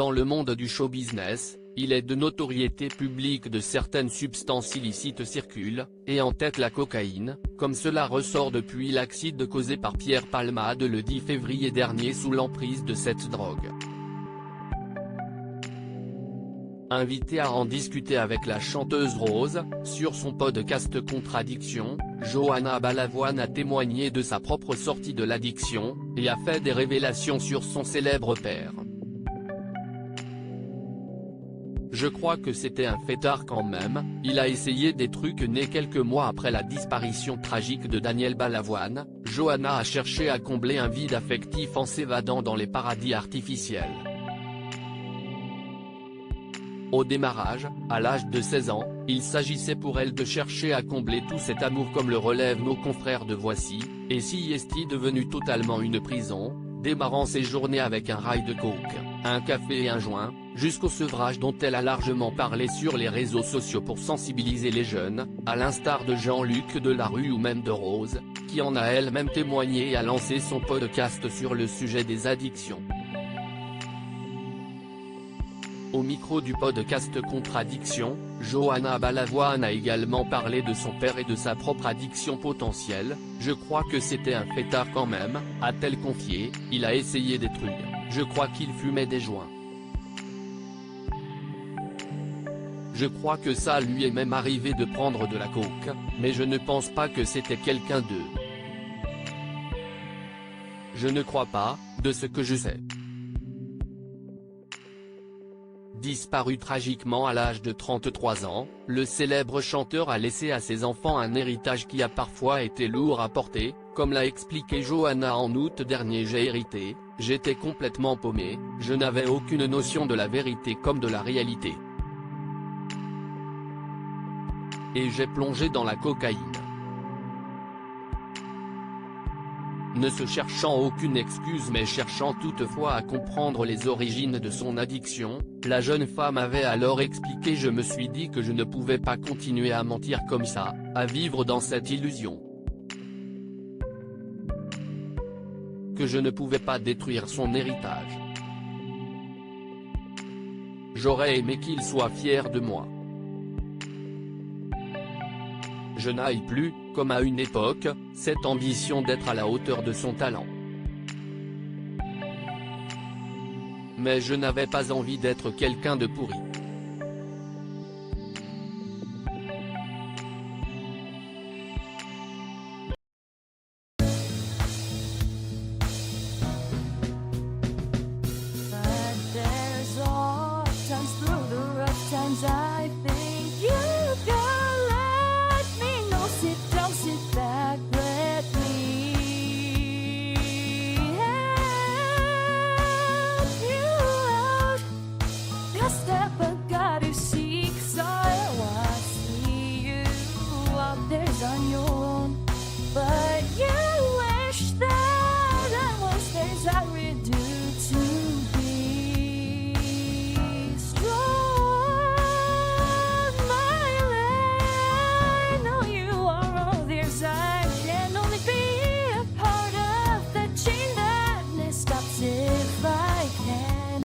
Dans le monde du show business, il est de notoriété publique de certaines substances illicites circulent, et en tête la cocaïne, comme cela ressort depuis l'accident causé par Pierre Palmade le 10 février dernier sous l'emprise de cette drogue. Invitée à en discuter avec la chanteuse Rose, sur son podcast Contradiction, Johanna Balavoine a témoigné de sa propre sortie de l'addiction, et a fait des révélations sur son célèbre père. Je crois que c'était un fêtard quand même, il a essayé des trucs nés quelques mois après la disparition tragique de Daniel Balavoine. Johanna a cherché à combler un vide affectif en s'évadant dans les paradis artificiels. Au démarrage, à l'âge de 16 ans, il s'agissait pour elle de chercher à combler tout cet amour comme le relèvent nos confrères de Voici, et si est devenu totalement une prison, démarrant ses journées avec un rail de coke, un café et un joint, jusqu'au sevrage dont elle a largement parlé sur les réseaux sociaux pour sensibiliser les jeunes, à l'instar de Jean-Luc Delarue ou même de Rose, qui en a elle-même témoigné et a lancé son podcast sur le sujet des addictions. Au micro du podcast Contradiction, Johanna Balavoine a également parlé de son père et de sa propre addiction potentielle. Je crois que c'était un fêtard quand même, a-t-elle confié, il a essayé des trucs, je crois qu'il fumait des joints. Je crois que ça lui est même arrivé de prendre de la coke, mais je ne pense pas que c'était quelqu'un de... Je ne crois pas, de ce que je sais. Disparu tragiquement à l'âge de 33 ans, le célèbre chanteur a laissé à ses enfants un héritage qui a parfois été lourd à porter, comme l'a expliqué Johanna en août dernier. J'ai hérité, j'étais complètement paumé, je n'avais aucune notion de la vérité comme de la réalité. Et j'ai plongé dans la cocaïne. Ne se cherchant aucune excuse mais cherchant toutefois à comprendre les origines de son addiction, la jeune femme avait alors expliqué: je me suis dit que je ne pouvais pas continuer à mentir comme ça, à vivre dans cette illusion. Que je ne pouvais pas détruire son héritage. J'aurais aimé qu'il soit fier de moi. Je n'aille plus, comme à une époque, cette ambition d'être à la hauteur de son talent. Mais je n'avais pas envie d'être quelqu'un de pourri.